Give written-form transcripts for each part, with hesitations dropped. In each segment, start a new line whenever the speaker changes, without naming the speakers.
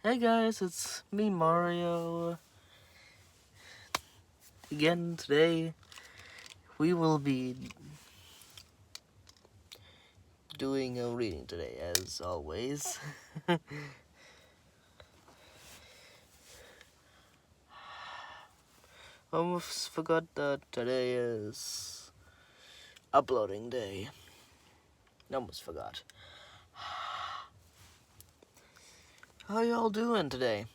Hey guys, it's me Mario. Again today we will be doing a reading today as always. Almost forgot that today is uploading day. Almost forgot. How y'all doing today?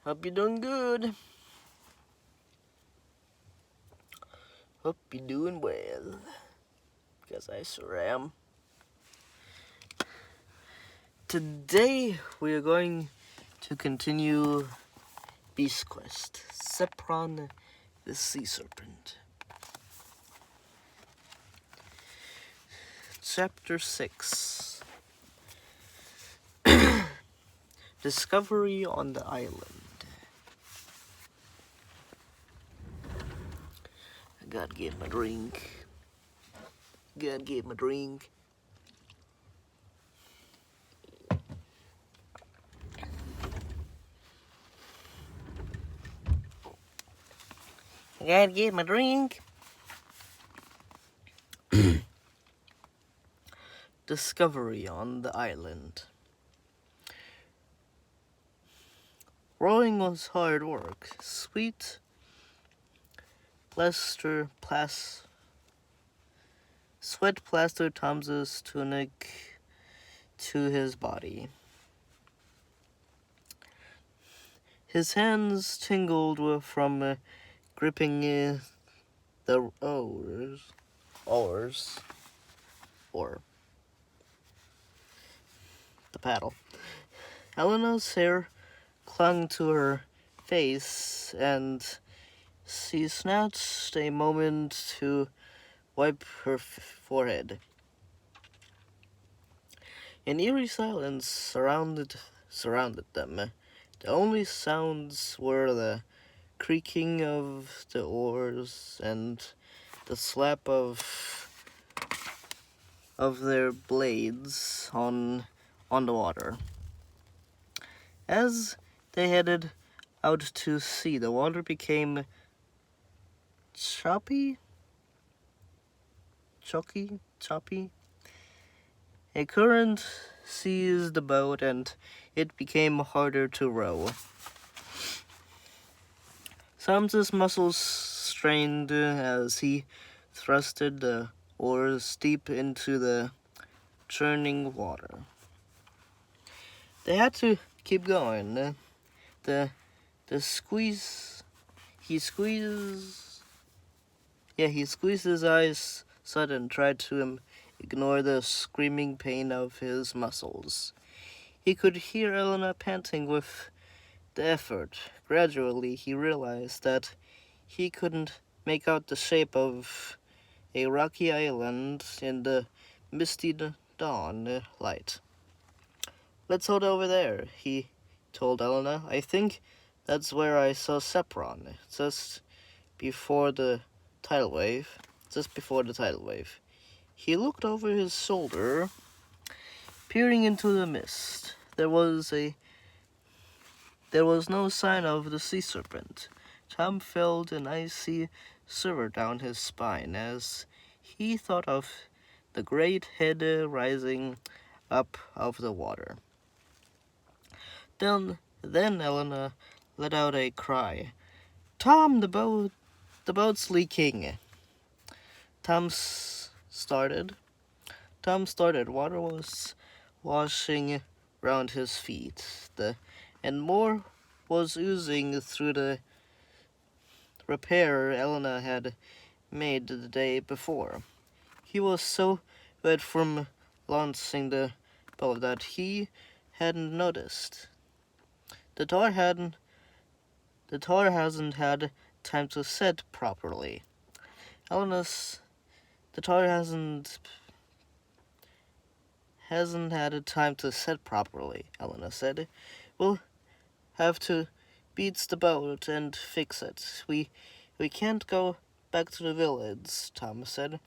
Hope you're doing good. Hope you're doing well. Because I sure am. Today we are going to continue Beast Quest Sepron the Sea Serpent. Chapter 6. Discovery on the island. I gotta get my drink. Gotta get my drink. I gotta get my drink. Discovery on the island. Rowing was hard work. Sweat plastered Tom's tunic to his body. His hands tingled from gripping the oars, or the paddle. Elena's hair clung to her face, and she snatched a moment to wipe her forehead. An eerie silence surrounded them. The only sounds were the creaking of the oars and the slap of their blades on the water. As they headed out to sea, the water became choppy. A current seized the boat, and it became harder to row. Sam's muscles strained as he thrusted the oars deep into the churning water. They had to keep going. The squeeze. He squeezed his eyes shut and tried to ignore the screaming pain of his muscles. He could hear Elena panting with the effort. Gradually, he realized that he couldn't make out the shape of a rocky island in the misty dawn light. "Let's hold over there," he told Elena. "I think that's where I saw Sepron, just before the tidal wave. He looked over his shoulder, peering into the mist. There was no sign of the sea serpent. Tom felt an icy shiver down his spine as he thought of the great head rising up of the water. Then Elena let out a cry. "Tom, the boat's leaking." Tom started. Water was washing round his feet, and more was oozing through the repair Elena had made the day before. He was so wet from launching the boat that he hadn't noticed. The tar hasn't had time to set properly. The tar hasn't had time to set properly, Elena said. "We'll have to beat the boat and fix it. We can't go back to the village," Tom said,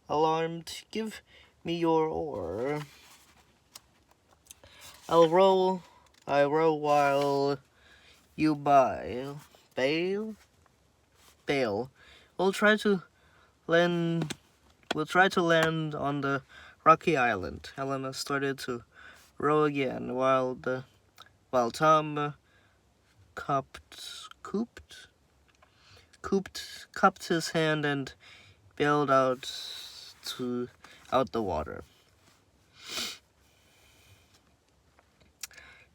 alarmed. "Give me your oar. I'll row I row while you bail. Bail. We'll try to land. We'll try to land on the rocky island. Helena started to row again, while Tom cupped his hand and bailed out the water.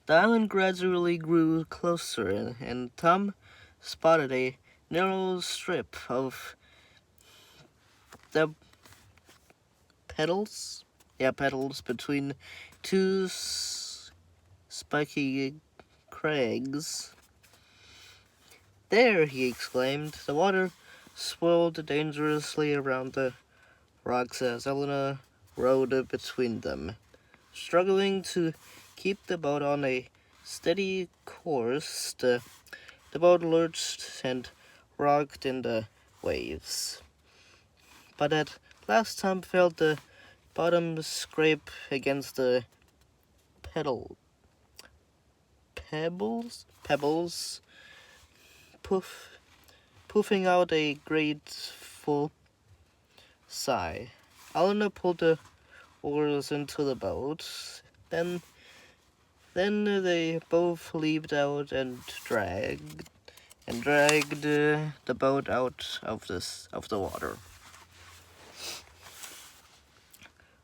The island gradually grew closer, and Tom spotted a narrow strip of the petals between two spiky crags. There, he exclaimed. The water swirled dangerously around the rocks as Elena rowed between them. Struggling to keep the boat on a steady course, the boat lurched and rocked in the waves. But at last Tom felt the bottom scrape against the pebbles, puffing out a grateful sigh. Elena pulled the oars into the boat. Then they both leaped out and dragged the boat out of the water.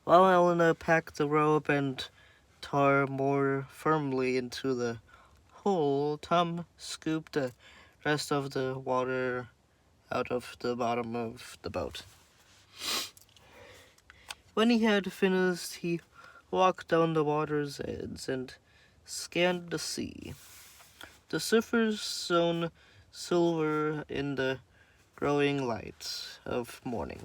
While Elena packed the rope and tar more firmly into the hole, Tom scooped the rest of the water out of the bottom of the boat. When he had finished, he walked down the water's edge and scanned the sea. The surface shone silver in the growing light of morning.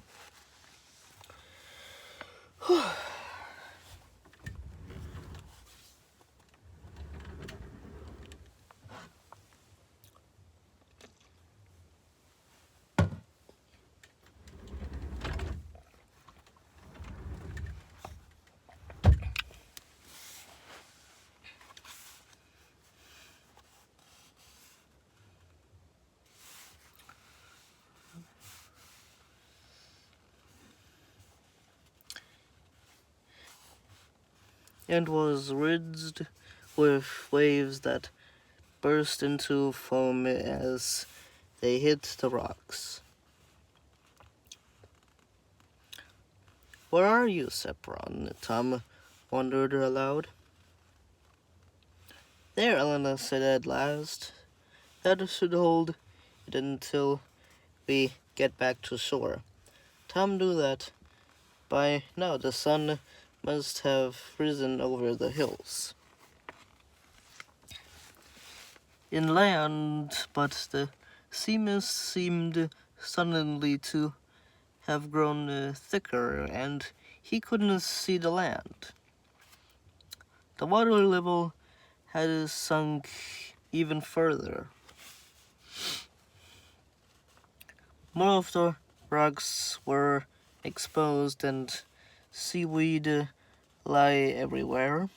And was ridged with waves that burst into foam as they hit the rocks. "Where are you, Sepron?" Tom wondered aloud. "There," Elena said at last. "That should hold it until we get back to shore." Tom knew that by now the sun must have risen over the hills. Inland, but the sea mist seemed suddenly to have grown thicker, and he couldn't see the land. The water level had sunk even further. More of the rocks were exposed, and seaweed lay everywhere.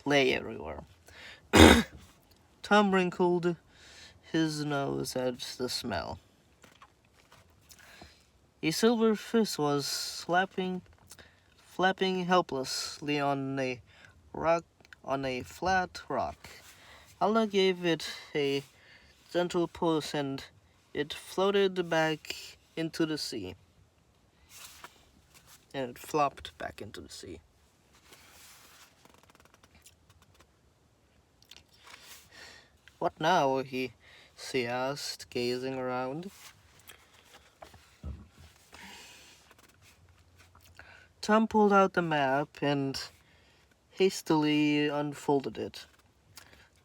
Lay everywhere. Tom wrinkled his nose at the smell. A silver fish was flapping helplessly on a flat rock. Alna gave it a gentle push, and it floated back into the sea. And it flopped back into the sea. "What now?" she asked, gazing around. Tom pulled out the map and hastily unfolded it.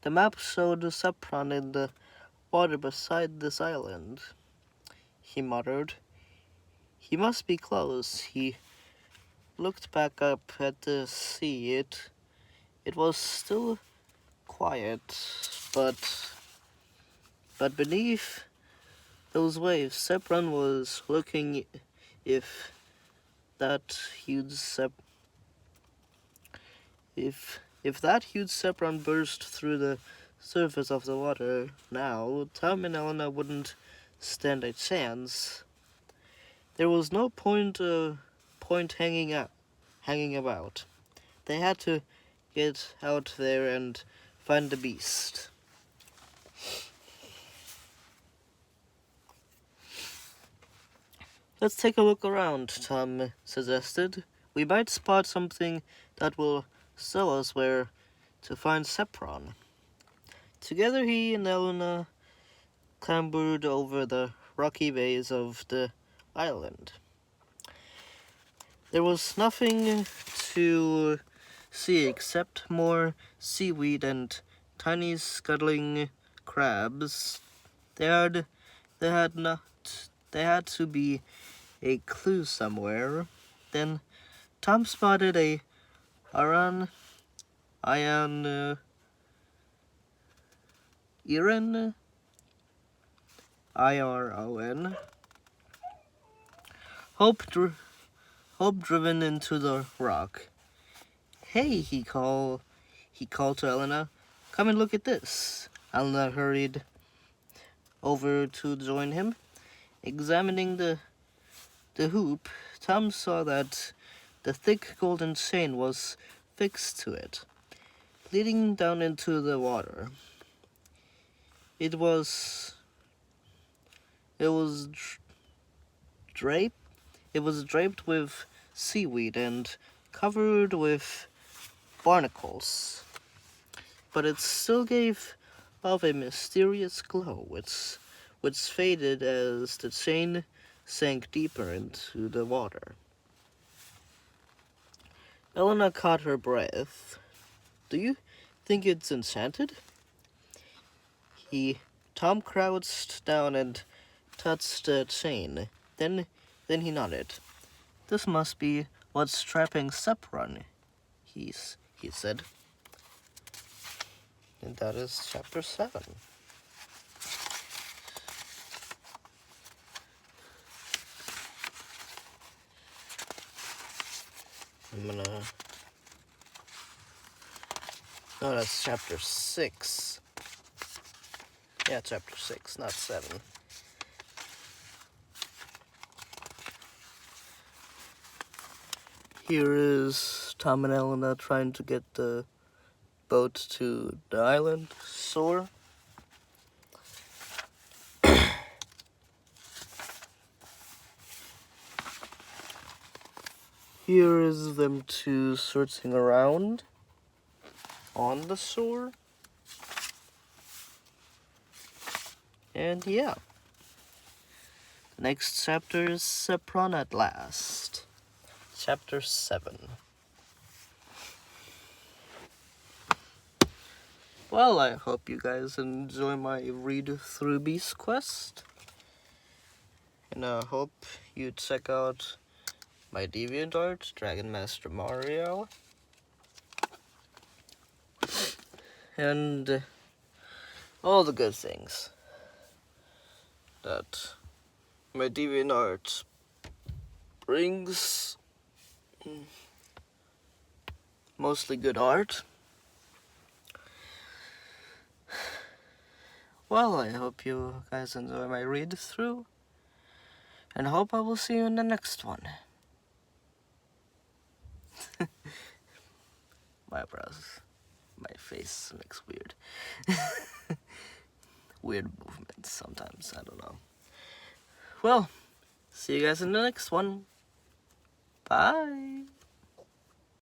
The map showed Sepron in the water beside this island. He muttered. "He must be close." He looked back up at the sea. It was still quiet, but beneath those waves, Sepron was looking. If that huge If that huge Sepron burst through the surface of the water now, Tom and Elena wouldn't stand a chance. There was no point hanging about. They had to get out there and find the beast. Let's take a look around, Tom suggested. We might spot something that will show us where to find Sepron. Together he and Elena clambered over the rocky base of the island. There was nothing to see except more seaweed and tiny scuttling crabs. There had to be a clue somewhere. Then Tom spotted a Iron IRON hope driven into the rock. Hey, he called to Elena. Come and look at this. Elena hurried over to join him. Examining the hoop, Tom saw that the thick golden chain was fixed to it, leading down into the water. It was draped with seaweed and covered with barnacles, but it still gave off a mysterious glow, which faded as the chain sank deeper into the water. Elena caught her breath. Do you think it's enchanted? Tom crouched down and touched the chain. Then he nodded. This must be what's trapping Sepron, he said. And that is chapter 7. No, that's chapter 6. Yeah, chapter 6, not 7. Here is Tom and Elena trying to get the boat to the island shore. Here is them two searching around on the shore. And yeah. The next chapter is Sepron at last. Chapter 7. Well, I hope you guys enjoy my read through Beast Quest. And I hope you check out my DeviantArt, Dragon Master Mario. And all the good things that my DeviantArt brings. Mostly good art. Well, I hope you guys enjoy my read through, and hope I will see you in the next one. My brows, my face looks weird. Weird movements sometimes, I don't know. Well, see you guys in the next one. Bye.